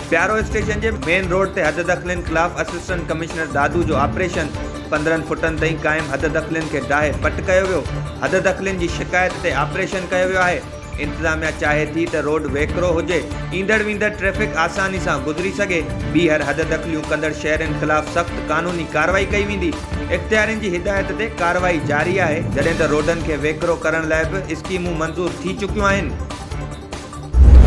प्यारो स्टेशन के main road ते हद दख़लनि खिलाफ़ असिस्टेंट कमिश्नर दादू जो ऑपरेशन 15 फुटनि ताईं क़ाइम हद दख़लनि के डाहे पट कयो वियो। हद दख़लनि की शिकायत ते ऑपरेशन कयो वियो आहे। इंतजामिया चाहे थी त रोड वेकरो हुजे, ईंदड़ वींदड़ ट्रैफिक आसानी से गुजरी सके। ॿीहर हद दख़लियूं कंदड़ शहरनि खिलाफ़ सख्त कानूनी कार्रवाई कई वेंदी। इख्तियारनि की हिदायत ते कार्रवाई जारी है, जॾहिं त रोडनि के वेकरो करण लाइ भी स्कीमूं मंजूर थी चुकियूं आहिनि।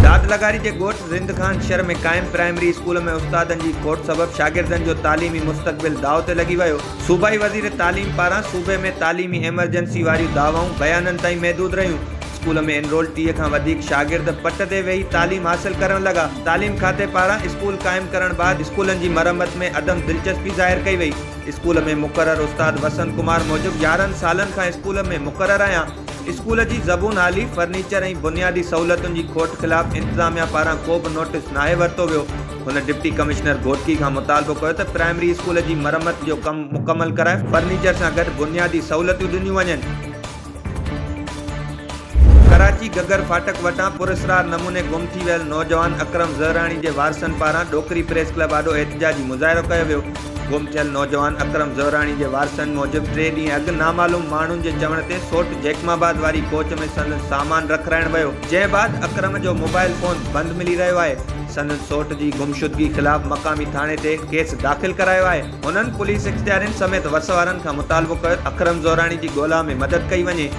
दाद लगारी के गोठ जिंद खान शहर में कायम प्राइमरी स्कूल में उस्तादन की खोट सबब शागिर्दन जो तालीमी मुस्तकबिल दाव ते लगी वियो। सूबाई वजीर तालीम पारा सूबे में तालीमी एमरजेंसी वाली दावाऊं बयानन ताईं महदूद रहियूं। स्कूल में एनरोल 30 खां वधीक शागिर्द पट ते वेही तालीम हासिल करण लगा। तालीम खाते पारा स्कूल कायम करण बाद स्कूलन की मरम्मत में अदम दिलचस्पी जाहिर कई वई। स्कूल में मुकर्रर उस्ताद वसंत कुमार मूजिब 11 सालन खां स्कूल में मुकर्रर आया। स्कूल की ज़बून हाली फर्नीचर और बुनियादी सहूलतुन की खोट खिलाफ इंतजामिया पारा को भी नोटिस नाहे वरतो वियो। उन डिप्टी कमिश्नर घोटकी का मुतालबो किया तो प्राइमरी स्कूल की मरम्मत जो कम मुकम्मल कराए फर्नीचर से गड बुनियादी सहूलतूं दिनियूं वञनि। कराची गगर फाटक वटां पुरस्कार नमूने गुम थी वियल नौजवान अकरम ज़हरानी के वारसन पारा डोकरी प्रेस क्लब आडो एहतजाजी मुज़ाहिरो कयो वियो। गुम थियल नौजवान अकरम ज़हरानी के वारसन मूजिब 3 ॾींहं अॻु नामालूम माण्हुनि जे चवण ते सोट जैकमाबाद वारी कोच में संदन सामान रखाइण वियो, जंहिं बाद अकरम जो मोबाइल फोन बंद मिली रहियो आहे। संदन सोट की गुमशुदगी खिलाफ मकामी थाने ते केस दाख़िल करायो आहे। उन्हनि पुलिस इख्तियारनि समेत वस वारनि खां मुतालबो कयो अकरम ज़हरानी की ॻोल्हा में मदद कई वञे।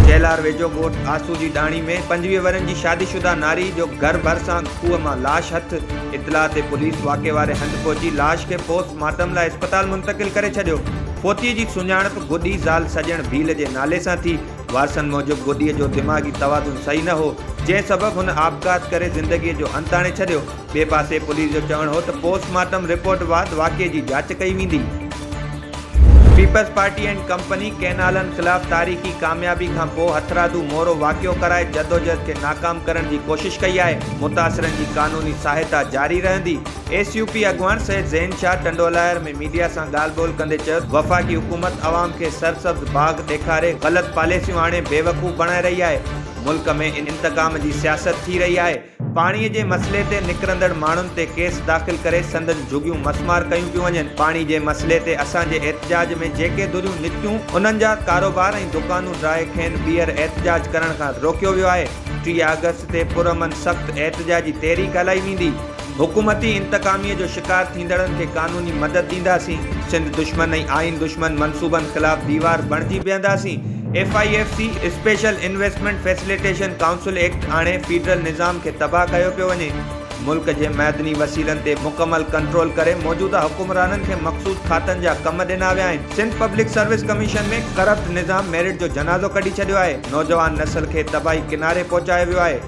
जेलार वेझो गोठ आसू की डाणी में 25 वरनि की शादीशुदा नारी जो घर भरसां खूह मां लाश हथ। इतला ते पुलिस वाक़े वारे हंध पहुंची लाश के पोस्टमार्टम लाइ अस्पताल मुंतकिल करे छॾियो। फोतीअ जी सुञाणप गुडी ज़ाल सजण भील के नाले सां थी। वारसन मूजिब गुडीअ जो दिमाग़ी तवाज़ुन सही न हो, जंहिं सबब हुन आपघात करे ज़िंदगी जो अंत आणे छॾियो। ॿिए पासे पुलिस जो चवणु हो त पोस्टमार्टम रिपोर्ट बाद वाक़े की जांच कई वेंदी। पीपल्स पार्टी एंड कंपनी कैनालन खिलाफ तारीखी कामयाबी का हथरादू मोरो वाक़ियो कराए जदोजहद के नाकाम करण की कोशिश कई है। मुतासरन की कानूनी सहायता जारी रहंदी। SUP अगवान सैयद ज़ैन शाह टंडोलायर में मीडिया से गाल बोल कंदे चयो वफाकी हुकूमत अवाम के सरसब्ज बाग ॾेखारे गलत पॉलिसियूं हाणे बेवकूफ़ बणाए रही है। मुल्क में इंतकाम की सियासत थी रही है। पानी के मसले ते निकरंदड़ माण्हुनि ते केस दाख़िल करे संदन झुगियूं मसमार कयूं पियूं वञनि। पानी के मसले ते असांजे एहतजाज में जेके दुरियूं निकितियूं उन्हनि जा कारोबार ऐं दुकानूं ड्राए खेनि ॿीहर एहतजाज करण खां रोकियो वियो आहे। 30 अगस्त ते पुरअमन सख़्त एहतजाजी तहरीक हलाई वेंदी। हुकूमती इंतकामीअ जो शिकार थींदड़नि खे कानूनी मदद ॾींदासीं। सिंध दुश्मन ऐं आइन दुश्मन मनसूबनि खिलाफ दीवार बणिजी बीहंदासीं। FIFC special investment facilitation council act हाणे फेडरल निज़ाम के तबाह कयो पियो वञे। मुल्क के मैदनी वसीलनि ते मुकम्मल कंट्रोल करे मौजूदा हुक्मराननि के मखसूस खातन जा कम ॾिना विया आहिनि। सिंध पब्लिक सर्विस कमीशन में करप्ट निज़ाम मेरिट जो जनाज़ो कढी छॾियो आहे। नौजवान नस्ल के तबाही किनारे पहुचायो वियो आहे।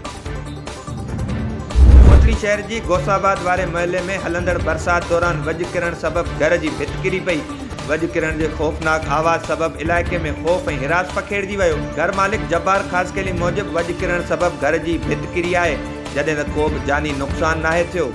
कोटली शहर की गोसाबाद वारे महल्ले में हलंदड़ बरसात दौरान वज किरण सबब घर की भित किरी पई। वज किरण के खौफनाक आवाज़ सबब इलाके में खौफ और हिरास पखेड़जी वियो। घर मालिक जब्बार खासकेली मूजिब वज किरण सबब घर की भित किरी है, जॾहिं त को भी जानी नुक़सान नाहे थियो।